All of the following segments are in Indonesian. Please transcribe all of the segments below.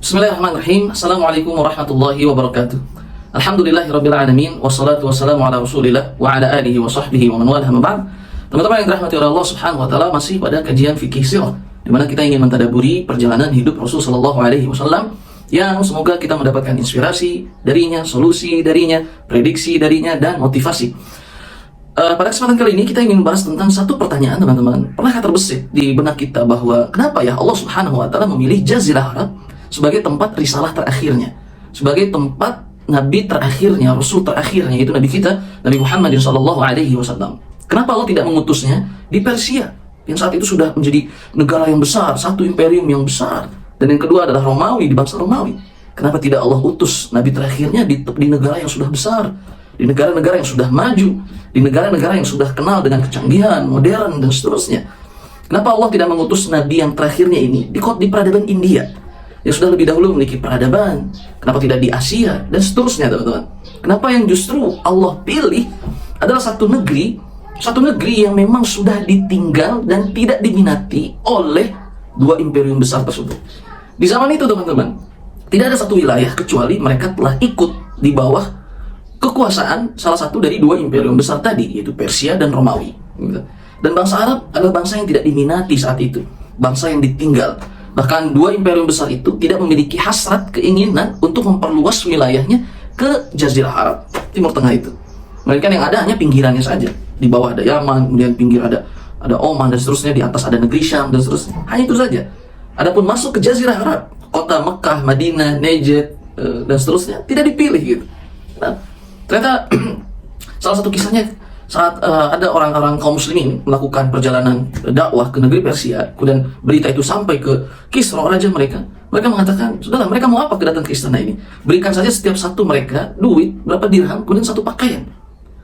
Bismillahirrahmanirrahim. Assalamualaikum warahmatullahi wabarakatuh. Alhamdulillahirabbil alamin wassalatu wassalamu ala Rasulillah wa ala alihi wa sahbihi wa man walaha ma ba'd. Teman-teman yang dirahmati oleh Allah Subhanahu wa taala, masih pada kajian fikih sirah di mana kita ingin mentadaburi perjalanan hidup Rasul sallallahu alaihi wasallam yang semoga kita mendapatkan inspirasi darinya, solusi darinya, prediksi darinya dan motivasi. Pada kesempatan kali ini kita ingin membahas tentang satu pertanyaan, teman-teman. Pernahkah terbesit di benak kita bahwa kenapa ya Allah Subhanahu wa taala memilih Jazirah Arab sebagai tempat risalah terakhirnya, sebagai tempat nabi terakhirnya, rasul terakhirnya, yaitu nabi kita, Nabi Muhammad sallallahu alaihi wasallam. Kenapa Allah tidak mengutusnya di Persia yang saat itu sudah menjadi negara yang besar, satu imperium yang besar, dan yang kedua adalah Romawi, di bangsa Romawi. Kenapa tidak Allah utus nabi terakhirnya di negara yang sudah besar, di negara-negara yang sudah maju, di negara-negara yang sudah kenal dengan kecanggihan, modern, dan seterusnya? Kenapa Allah tidak mengutus nabi yang terakhirnya ini di peradaban India yang sudah lebih dahulu memiliki peradaban? Kenapa tidak di Asia dan seterusnya, teman-teman? Kenapa yang justru Allah pilih adalah satu negeri yang memang sudah ditinggal dan tidak diminati oleh dua imperium besar tersebut? Di zaman itu, teman-teman, tidak ada satu wilayah kecuali mereka telah ikut di bawah kekuasaan salah satu dari dua imperium besar tadi, yaitu Persia dan Romawi. Dan bangsa Arab adalah bangsa yang tidak diminati saat itu, bangsa yang ditinggal. Bahkan dua imperium besar itu tidak memiliki hasrat, keinginan untuk memperluas wilayahnya ke Jazirah Arab, Timur Tengah itu. Melainkan yang ada hanya pinggirannya saja. Di bawah ada Yaman, kemudian pinggir ada Oman dan seterusnya, di atas ada negeri Syam dan seterusnya. Hanya itu saja. Adapun masuk ke Jazirah Arab, kota Mekah, Madinah, Najd dan seterusnya, tidak dipilih gitu. Nah, ternyata salah satu kisahnya saat ada orang-orang kaum muslimin melakukan perjalanan dakwah ke negeri Persia, kemudian berita itu sampai ke Kisra, raja mereka mengatakan, sudahlah, mereka mau apa kedatangan ke istana ini? Berikan saja setiap satu mereka duit berapa dirham, kemudian satu pakaian,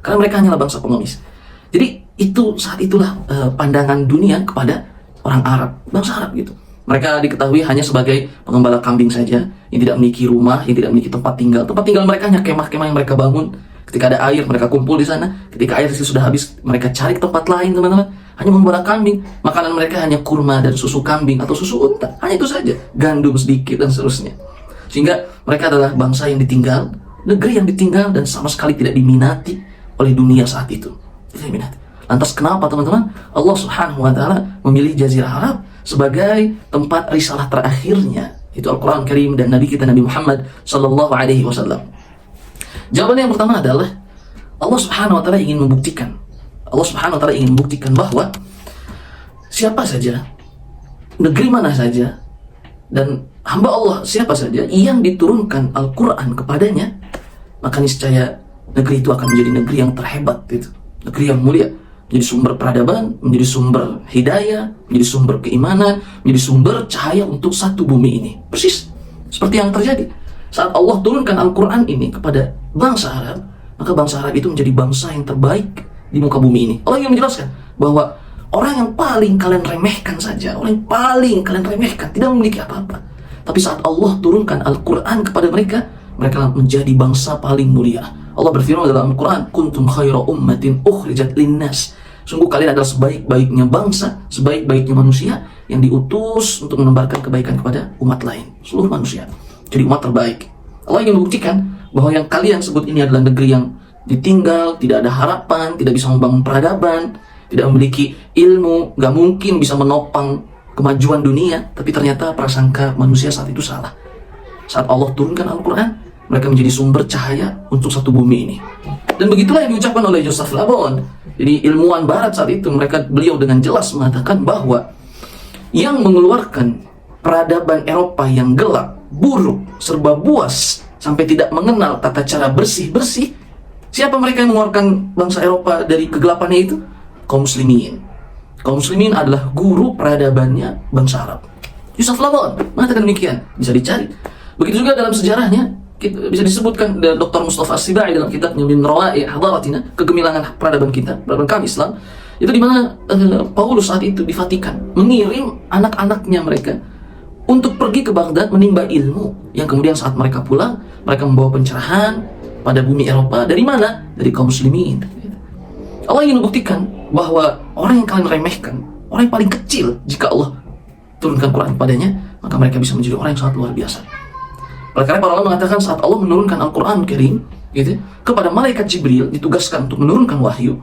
karena mereka hanyalah bangsa pengemis. Jadi itu saat itulah pandangan dunia kepada orang Arab, bangsa Arab gitu. Mereka diketahui hanya sebagai pengembala kambing saja, yang tidak memiliki rumah, yang tidak memiliki tempat tinggal. Tempat tinggal mereka hanya kemah-kemah yang mereka bangun. Ketika ada air, mereka kumpul di sana. Ketika air sudah habis, mereka cari ke tempat lain, teman-teman. Hanya mengembala kambing. Makanan mereka hanya kurma dan susu kambing atau susu unta. Hanya itu saja. Gandum sedikit dan seterusnya. Sehingga mereka adalah bangsa yang ditinggal, negeri yang ditinggal, dan sama sekali tidak diminati oleh dunia saat itu. Tidak diminati. Lantas kenapa, teman-teman, Allah Subhanahu wa taala memilih Jazirah Arab sebagai tempat risalah terakhirnya, itu Al-Quran Karim dan Nabi kita Nabi Muhammad sallallahu alaihi wasallam? Jawaban yang pertama adalah Allah Subhanahu wa taala ingin membuktikan bahwa siapa saja, negeri mana saja, dan hamba Allah siapa saja yang diturunkan Al-Quran kepadanya, maka niscaya negeri itu akan menjadi negeri yang terhebat, itu negeri yang mulia, menjadi sumber peradaban, menjadi sumber hidayah, menjadi sumber keimanan, menjadi sumber cahaya untuk satu bumi ini. Persis seperti yang terjadi saat Allah turunkan Al-Quran ini kepada bangsa Arab, maka bangsa Arab itu menjadi bangsa yang terbaik di muka bumi ini. Allah ingin menjelaskan bahwa orang yang paling kalian remehkan saja, orang yang paling kalian remehkan, tidak memiliki apa-apa, tapi saat Allah turunkan Al-Quran kepada mereka, mereka menjadi bangsa paling mulia. Allah berfirman dalam Al-Quran, kuntum khaira ummatin ukhrijat linnas. Sungguh kalian adalah sebaik-baiknya bangsa, sebaik-baiknya manusia yang diutus untuk menebarkan kebaikan kepada umat lain, seluruh manusia. Jadi umat terbaik. Allah ingin membuktikan bahwa yang kalian sebut ini adalah negeri yang ditinggal, tidak ada harapan, tidak bisa membangun peradaban, tidak memiliki ilmu, gak mungkin bisa menopang kemajuan dunia. Tapi ternyata prasangka manusia saat itu salah. Saat Allah turunkan Al-Quran, mereka menjadi sumber cahaya untuk satu bumi ini. Dan begitulah yang diucapkan oleh Joseph Labon. Jadi ilmuwan barat saat itu, beliau dengan jelas mengatakan bahwa yang mengeluarkan peradaban Eropa yang gelap, buruk, serba buas, sampai tidak mengenal tata cara bersih-bersih, siapa mereka yang mengeluarkan bangsa Eropa dari kegelapannya itu? Kaum muslimin. Kaum muslimin adalah guru peradabannya bangsa Arab. Yusuf Labon mengatakan demikian, bisa dicari. Begitu juga dalam sejarahnya, bisa disebutkan Dr. Mustafa As-Sibai dalam kitabnya Min Rawa'i Hadaratina, kegemilangan peradaban kita, peradaban kami Islam, itu dimana Paulus saat itu di Vatikan mengirim anak-anaknya mereka untuk pergi ke Baghdad menimba ilmu, yang kemudian saat mereka pulang, mereka membawa pencerahan pada bumi Eropa. Dari mana? Dari kaum muslimin. Allah ingin membuktikan bahwa orang yang kalian remehkan, orang yang paling kecil, jika Allah turunkan Quran padanya, maka mereka bisa menjadi orang yang sangat luar biasa. Oleh karena para ulama mengatakan saat Allah menurunkan Al-Quran Karim gitu, kepada malaikat Jibril ditugaskan untuk menurunkan wahyu,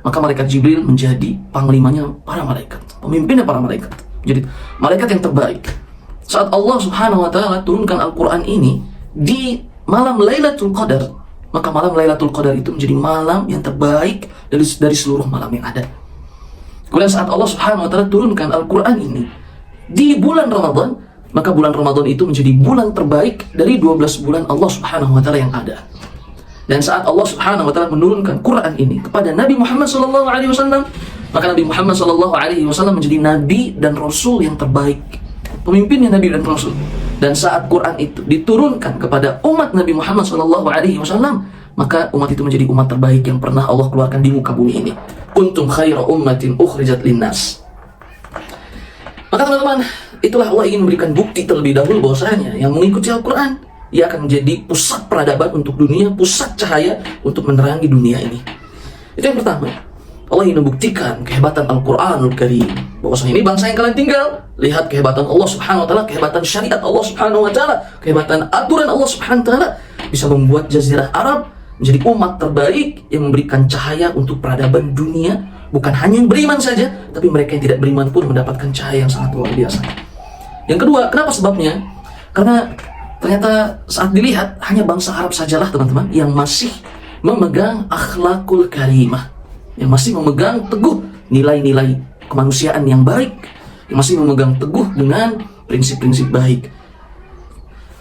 maka malaikat Jibril menjadi panglimanya para malaikat, pemimpinnya para malaikat, jadi malaikat yang terbaik. Saat Allah Subhanahu wa Ta'ala turunkan Al-Quran ini di malam Lailatul Qadar, maka malam Lailatul Qadar itu menjadi malam yang terbaik dari seluruh malam yang ada. Kemudian saat Allah Subhanahu wa Ta'ala turunkan Al-Quran ini di bulan Ramadan, maka bulan Ramadan itu menjadi bulan terbaik dari 12 bulan Allah Subhanahu wa Ta'ala yang ada. Dan saat Allah Subhanahu wa Ta'ala menurunkan Quran ini kepada Nabi Muhammad sallallahu alaihi wasallam, maka Nabi Muhammad sallallahu alaihi wasallam menjadi nabi dan rasul yang terbaik, pemimpinnya nabi dan rasul. Dan saat Quran itu diturunkan kepada umat Nabi Muhammad sallallahu alaihi wasallam, maka umat itu menjadi umat terbaik yang pernah Allah keluarkan di muka bumi ini. Kuntum khaira ummatin ukhrijat linnas. Maka teman-teman, itulah Allah ingin memberikan bukti terlebih dahulu bahwasanya yang mengikuti Al-Quran, ia akan menjadi pusat peradaban untuk dunia, pusat cahaya untuk menerangi dunia ini. Itu yang pertama. Allah ingin membuktikan kehebatan Al-Quranul Karim, bahwasanya ini bangsa yang kalian tinggal. Lihat kehebatan Allah Subhanahu wa Ta'ala, kehebatan syariat Allah Subhanahu wa Ta'ala, kehebatan aturan Allah Subhanahu wa Ta'ala bisa membuat Jazirah Arab menjadi umat terbaik yang memberikan cahaya untuk peradaban dunia. Bukan hanya yang beriman saja, tapi mereka yang tidak beriman pun mendapatkan cahaya yang sangat luar biasa. Yang kedua, kenapa sebabnya? Karena ternyata saat dilihat hanya bangsa Arab sajalah teman-teman yang masih memegang akhlakul karimah, yang masih memegang teguh nilai-nilai kemanusiaan yang baik, yang masih memegang teguh dengan prinsip-prinsip baik.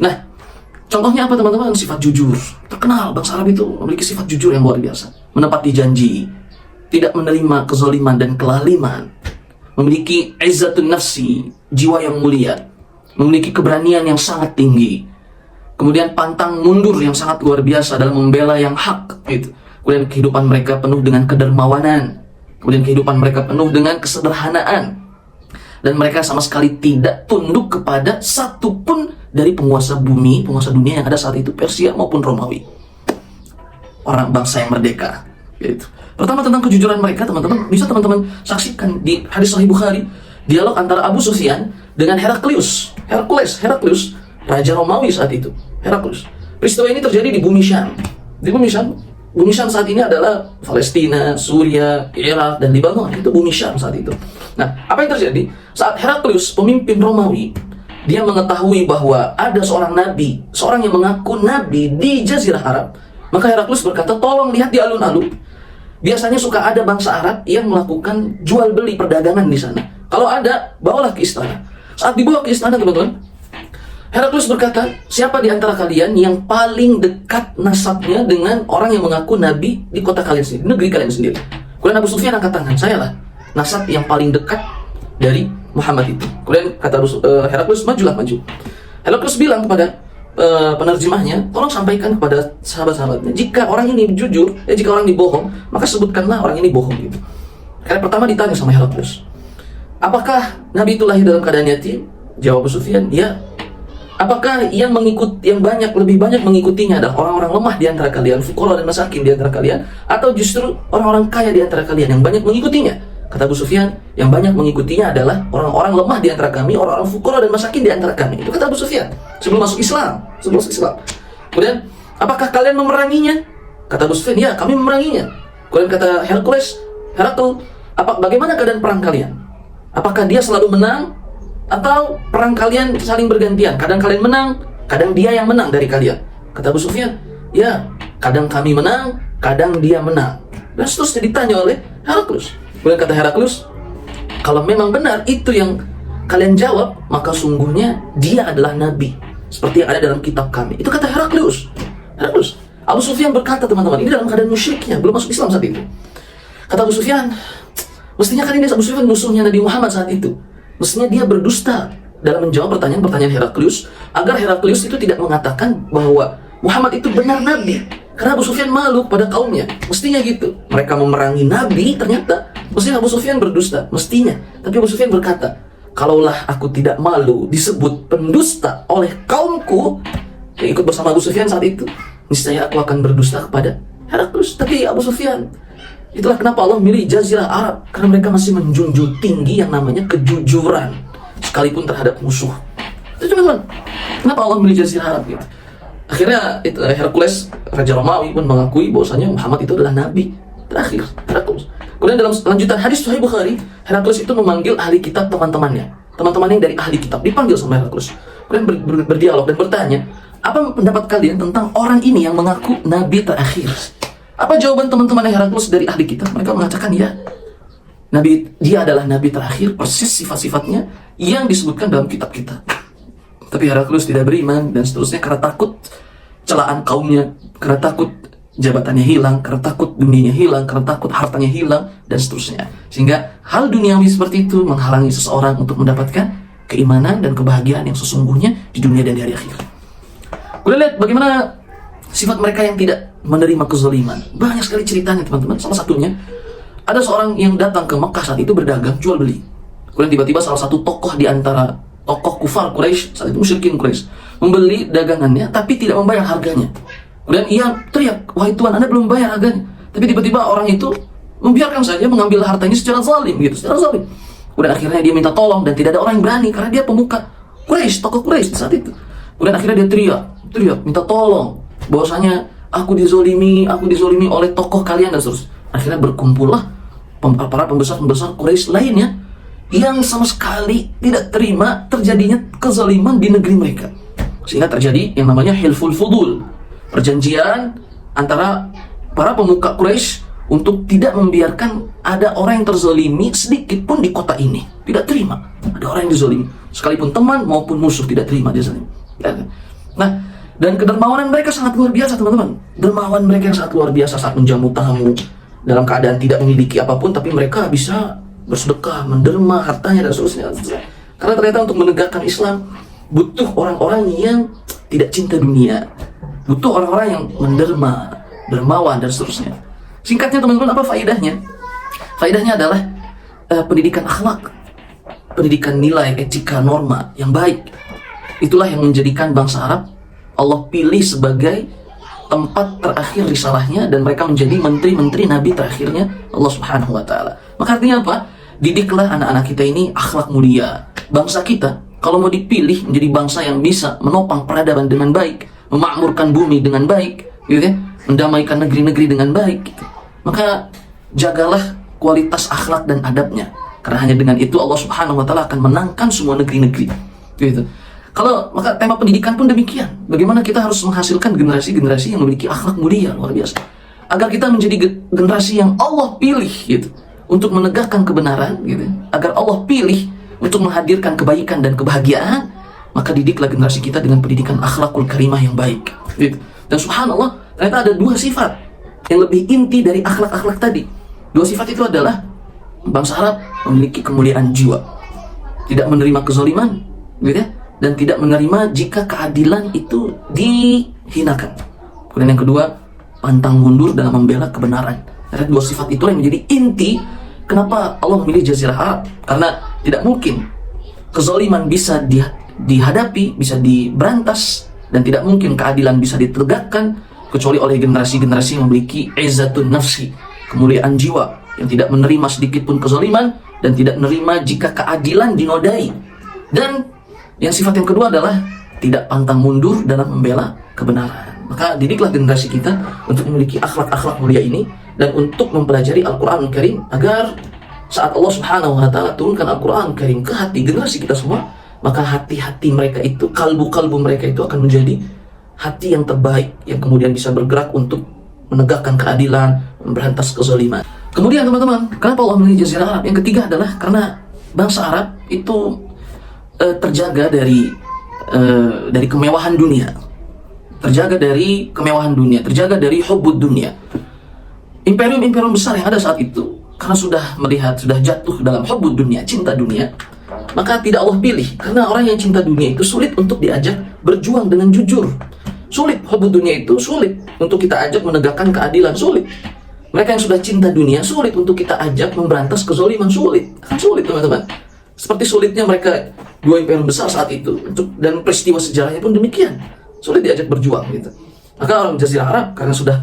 Nah, contohnya apa teman-teman? Sifat jujur. Terkenal bangsa Arab itu memiliki sifat jujur yang luar biasa, menepati janji, tidak menerima kezaliman dan kelaliman, memiliki izzatun nafsi, jiwa yang mulia, memiliki keberanian yang sangat tinggi, kemudian pantang mundur yang sangat luar biasa dalam membela yang hak gitu. Kemudian kehidupan mereka penuh dengan kedermawanan, kemudian kehidupan mereka penuh dengan kesederhanaan, dan mereka sama sekali tidak tunduk kepada satupun dari penguasa bumi, penguasa dunia yang ada saat itu, Persia maupun Romawi, orang bangsa yang merdeka gitu. Pertama tentang kejujuran mereka teman-teman, bisa teman-teman saksikan di hadis Sahih Bukhari, dialog antara Abu Sufyan dengan Heraklius, raja Romawi saat itu, Heraklius. Peristiwa ini terjadi di bumi Syam. Di bumi Syam, bumi Syam saat ini adalah Palestina, Suria, Irak, dan Lebanon. Itu bumi Syam saat itu. Nah, apa yang terjadi? Saat Heraklius, pemimpin Romawi, dia mengetahui bahwa ada seorang nabi, seorang yang mengaku nabi di Jazirah Arab, maka Heraklius berkata, tolong lihat di alun-alun. Biasanya suka ada bangsa Arab yang melakukan jual beli perdagangan di sana. Kalau ada, bawalah ke istana. Saat dibawa ke istana teman-teman, Heraklius berkata, siapa di antara kalian yang paling dekat nasabnya dengan orang yang mengaku nabi di kota kalian sendiri, negeri kalian sendiri? Kemudian Abu Sufyan angkat tangan, saya lah nasab yang paling dekat dari Muhammad itu. Kemudian kata Heraklius, majulah maju. Heraklius bilang kepada penerjemahnya, tolong sampaikan kepada sahabat-sahabatnya, jika orang ini jujur, jika orang ini bohong, maka sebutkanlah orang ini bohong gitu. Karena pertama ditanya sama Heraklius, apakah Nabi itu lahir dalam keadaan yatim? Jawab Abu Sufyan, ya. Apakah yang lebih banyak mengikutinya adalah orang-orang lemah di antara kalian, fuqara dan masakin di antara kalian, atau justru orang-orang kaya di antara kalian yang banyak mengikutinya? Kata Abu Sufyan, yang banyak mengikutinya adalah orang-orang lemah di antara kami, orang-orang fuqara dan masakin di antara kami. Itu kata Abu Sufyan sebelum masuk Islam. Kemudian, apakah kalian memeranginya? Kata Abu Sufyan, ya, kami memeranginya. Kemudian kata Herakles, bagaimana keadaan perang kalian? Apakah dia selalu menang atau perang kalian saling bergantian? Kadang kalian menang, kadang dia yang menang dari kalian. Kata Abu Sufyan, ya, kadang kami menang, kadang dia menang. Dan seterusnya ditanya oleh Herakles. Kemudian kata Heraklius, kalau memang benar itu yang kalian jawab, maka sungguhnya dia adalah nabi seperti yang ada dalam kitab kami. Itu kata Heraklius. Abu Sufyan berkata, teman-teman, ini dalam keadaan musyriknya, belum masuk Islam saat itu. Kata Abu Sufyan, mestinya kan ini Abu Sufyan musuhnya Nabi Muhammad saat itu, mestinya dia berdusta dalam menjawab pertanyaan Heraklius, agar Heraklius itu tidak mengatakan bahwa Muhammad itu benar nabi. Karena Abu Sufyan malu pada kaumnya. Mestinya gitu. Mereka memerangi nabi, ternyata mestinya Abu Sufyan berdusta. Mestinya. Tapi Abu Sufyan berkata, kalaulah aku tidak malu disebut pendusta oleh kaumku yang ikut bersama Abu Sufyan saat itu, niscaya aku akan berdusta kepada Heraklius. Tapi Abu Sufyan, itulah kenapa Allah milih Jazirah Arab. Karena mereka masih menjunjung tinggi yang namanya kejujuran, sekalipun terhadap musuh. Itu teman-teman, kenapa Allah memilih Jazirah Arab gitu? Akhirnya itu Hercules, Raja Romawi pun mengakui bahwasanya Muhammad itu adalah nabi terakhir, Hercules. Kemudian dalam lanjutan hadis Sahih Bukhari, Hercules itu memanggil ahli kitab teman-temannya yang dari ahli kitab, dipanggil sama Hercules. Kemudian berdialog dan bertanya, apa pendapat kalian tentang orang ini yang mengaku nabi terakhir? Apa jawaban teman-teman Hercules dari ahli kitab? Mereka mengatakan ya, dia adalah nabi terakhir, persis sifat-sifatnya yang disebutkan dalam kitab kita. Tapi Hercules tidak beriman dan seterusnya karena takut celaan kaumnya, karena takut jabatannya hilang, karena takut dunianya hilang, karena takut hartanya hilang, dan seterusnya. Sehingga hal duniawi seperti itu menghalangi seseorang untuk mendapatkan keimanan dan kebahagiaan yang sesungguhnya di dunia dan di hari akhir. Kita lihat bagaimana sifat mereka yang tidak menerima kezaliman. Banyak sekali ceritanya teman-teman. Salah satunya, ada seorang yang datang ke Mekah saat itu berdagang, jual beli. Kemudian tiba-tiba salah satu tokoh di antara tokoh kufar Quraisy, saat itu musyrikin Quraisy, membeli dagangannya tapi tidak membayar harganya. Kemudian ia teriak, wahai Tuhan, Anda belum bayar harganya. Tapi tiba-tiba orang itu membiarkan saja mengambil hartanya secara zalim gitu, secara zalim. Kemudian akhirnya dia minta tolong dan tidak ada orang yang berani karena dia pemuka Quraisy, tokoh Quraisy saat itu. Kemudian akhirnya dia teriak minta tolong bahwasanya aku dizolimi oleh tokoh kalian dan seterusnya. Akhirnya berkumpullah para pembesar Quraisy lainnya yang sama sekali tidak terima terjadinya kezaliman di negeri mereka. Sehingga terjadi yang namanya Hilful Fudul, perjanjian antara para pemuka Quraisy untuk tidak membiarkan ada orang yang terzalimi sedikit pun di kota ini. Tidak terima ada orang yang dizalimi, sekalipun teman maupun musuh tidak terima dia zalim. Nah, dan kedermawanan mereka sangat luar biasa teman-teman. Dermawan mereka yang sangat luar biasa saat menjamu tamu dalam keadaan tidak memiliki apapun, tapi mereka bisa bersedekah, menderma hartanya dan seterusnya. Karena ternyata untuk menegakkan Islam butuh orang-orang yang tidak cinta dunia, butuh orang-orang yang menderma, dermawan dan seterusnya. Singkatnya teman-teman, apa faedahnya? Faedahnya adalah pendidikan akhlak, pendidikan nilai, etika, norma yang baik. Itulah yang menjadikan bangsa Arab Allah pilih sebagai tempat terakhir risalahnya, dan mereka menjadi menteri-menteri nabi terakhirnya Allah Subhanahu wa taala. Maka artinya apa? Didiklah anak-anak kita ini akhlak mulia. Bangsa kita kalau mau dipilih menjadi bangsa yang bisa menopang peradaban dengan baik, memakmurkan bumi dengan baik, gitu ya, mendamaikan negeri-negeri dengan baik, gitu, maka jagalah kualitas akhlak dan adabnya. Karena hanya dengan itu Allah Subhanahu wa taala akan menangkan semua negeri-negeri. Gitu. Maka tema pendidikan pun demikian. Bagaimana kita harus menghasilkan generasi-generasi yang memiliki akhlak mulia luar biasa, agar kita menjadi generasi yang Allah pilih gitu, untuk menegakkan kebenaran gitu, agar Allah pilih untuk menghadirkan kebaikan dan kebahagiaan. Maka didiklah generasi kita dengan pendidikan akhlakul karimah yang baik gitu. Dan subhanallah, ternyata ada dua sifat yang lebih inti dari akhlak-akhlak tadi. Dua sifat itu adalah bangsa Arab memiliki kemuliaan jiwa, tidak menerima kezaliman gitu ya, dan tidak menerima jika keadilan itu dihinakan. Kemudian yang kedua, pantang mundur dalam membela kebenaran. Ada dua sifat itulah yang menjadi inti kenapa Allah memilih Jazirah Arab. Karena tidak mungkin kezaliman bisa dihadapi, bisa diberantas, dan tidak mungkin keadilan bisa ditegakkan kecuali oleh generasi-generasi yang memiliki izzatun nafsi, kemuliaan jiwa, yang tidak menerima sedikit pun kezaliman dan tidak menerima jika keadilan dinodai. Dan yang sifat yang kedua adalah tidak pantang mundur dalam membela kebenaran. Maka didiklah generasi kita untuk memiliki akhlak-akhlak mulia ini, dan untuk mempelajari Al-Quran Karim, agar saat Allah Subhanahu wa taala turunkan Al-Quran Karim ke hati generasi kita semua, maka hati-hati mereka itu, kalbu-kalbu mereka itu akan menjadi hati yang terbaik, yang kemudian bisa bergerak untuk menegakkan keadilan, memberantas kezaliman. Kemudian teman-teman, kenapa Allah memilih Jazirah Arab? Yang ketiga adalah karena bangsa Arab itu terjaga dari kemewahan dunia, terjaga dari hubbud dunia. Imperium-imperium besar yang ada saat itu, karena sudah jatuh dalam hubbud dunia, cinta dunia, maka tidak Allah pilih. Karena orang yang cinta dunia itu sulit untuk diajak berjuang dengan jujur, sulit. Hubbud dunia itu sulit untuk kita ajak menegakkan keadilan, sulit. Mereka yang sudah cinta dunia sulit untuk kita ajak memberantas kezaliman, sulit teman-teman. Seperti sulitnya mereka dua imperium besar saat itu, dan peristiwa sejarahnya pun demikian, sulit diajak berjuang gitu. Maka orang Jazirah Arab karena sudah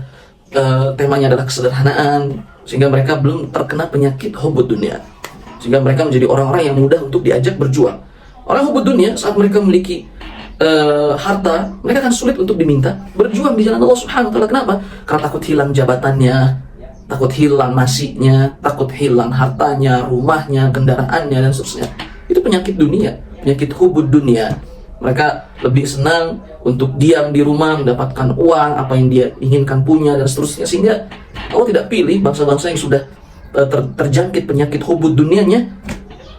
temanya adalah kesederhanaan, sehingga mereka belum terkena penyakit hubbud dunia, sehingga mereka menjadi orang-orang yang mudah untuk diajak berjuang. Orang hubud dunia saat mereka memiliki harta, mereka akan sulit untuk diminta, berjuang di jalan Allah Subhanahu wa taala. Kenapa? Karena takut hilang jabatannya, takut hilang nasinya, takut hilang hartanya, rumahnya, kendaraannya, dan seterusnya. Itu penyakit dunia, penyakit hubud dunia. Mereka lebih senang untuk diam di rumah, mendapatkan uang, apa yang dia inginkan punya, dan seterusnya. Sehingga Allah tidak pilih bangsa-bangsa yang sudah terjangkit penyakit hubud dunianya,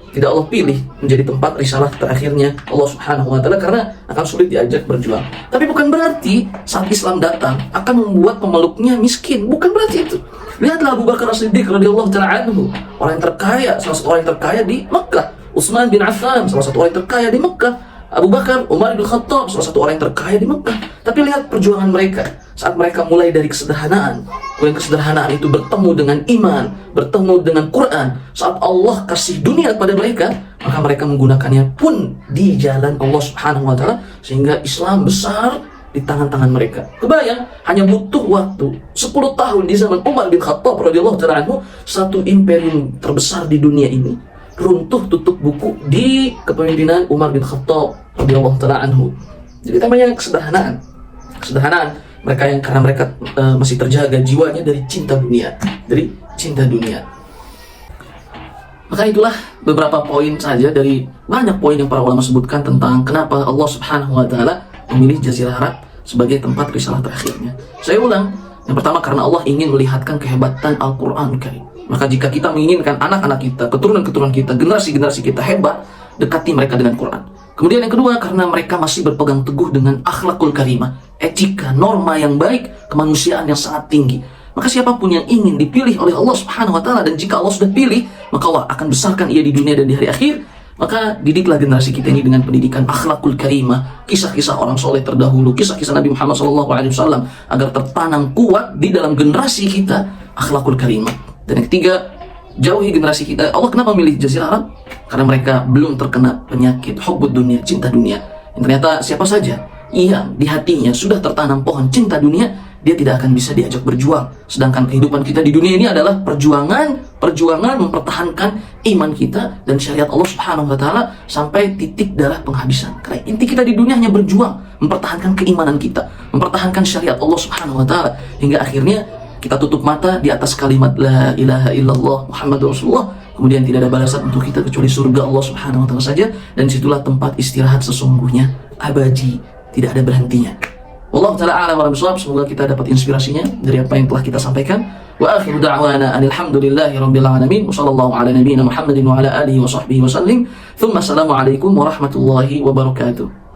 tidak Allah pilih menjadi tempat risalah terakhirnya Allah Subhanahu wa taala, karena akan sulit diajak berjuang. Tapi bukan berarti saat Islam datang akan membuat pemeluknya miskin, bukan berarti itu. Lihatlah Abu Bakar As-Siddiq radhiyallahu taala anhu, orang yang terkaya, salah satu orang yang terkaya di Mekah. Utsman bin Affan, salah satu orang yang terkaya di Mekah. Abu Bakar, Umar bin Khattab, salah satu orang yang terkaya di Mekah. Tapi lihat perjuangan mereka saat mereka mulai dari kesederhanaan. Kemudian kesederhanaan itu bertemu dengan iman, bertemu dengan Quran. Saat Allah kasih dunia kepada mereka, maka mereka menggunakannya pun di jalan Allah Subhanahu wa taala, sehingga Islam besar di tangan-tangan mereka. Kebayang, hanya butuh waktu 10 tahun di zaman Umar bin Khattab radhiyallahu taala anhu, satu imperium terbesar di dunia ini runtuh tutup buku di kepemimpinan Umar bin Khattab radhiyallahu taala anhu. Jadi namanya kesederhanaan. Kesederhanaan mereka yang karena mereka masih terjaga jiwanya dari cinta dunia, dari cinta dunia. Maka itulah beberapa poin saja dari banyak poin yang para ulama sebutkan tentang kenapa Allah Subhanahu wa taala memilih Jazirah Arab sebagai tempat risalah terakhirnya. Saya ulang, yang pertama karena Allah ingin melihatkan kehebatan Al-Qur'an Karim. Maka jika kita menginginkan anak-anak kita, keturunan-keturunan kita, generasi-generasi kita hebat, dekati mereka dengan Quran. Kemudian yang kedua, karena mereka masih berpegang teguh dengan akhlakul karimah, etika, norma yang baik, kemanusiaan yang sangat tinggi. Maka siapapun yang ingin dipilih oleh Allah Subhanahu wa taala, dan jika Allah sudah pilih, maka Allah akan besarkan ia di dunia dan di hari akhir. Maka didiklah generasi kita ini dengan pendidikan akhlakul karimah, kisah-kisah orang soleh terdahulu, kisah-kisah Nabi Muhammad SAW, agar tertanam kuat di dalam generasi kita akhlakul karimah. Dan yang ketiga, jauhi generasi kita. Allah kenapa memilih Jazirah Arab? Karena mereka belum terkena penyakit hubud dunia, cinta dunia. Yang ternyata siapa saja yang di hatinya sudah tertanam pohon cinta dunia, dia tidak akan bisa diajak berjuang. Sedangkan kehidupan kita di dunia ini adalah perjuangan mempertahankan iman kita dan syariat Allah Subhanahu wa taala sampai titik darah penghabisan. Karena inti kita di dunia hanya berjuang mempertahankan keimanan kita, mempertahankan syariat Allah Subhanahu wa taala, hingga akhirnya kita tutup mata di atas kalimat La ilaha illallah Muhammadur Rasulullah. Kemudian tidak ada balasan untuk kita kecuali surga Allah Subhanahu wa taala saja. Dan situlah tempat istirahat sesungguhnya, abadi, tidak ada berhentinya. Wallahu ta'ala a'lam wa bishawab. Semoga kita dapat inspirasinya dari apa yang telah kita sampaikan. Wa akhiru da'wana alhamdulillahi rabbil alamin. Wa sallallahu ala nabiyyina Muhammadin wa ala alihi wa sahbihi wa sallim. Thumma assalamu alaikum warahmatullahi wabarakatuh.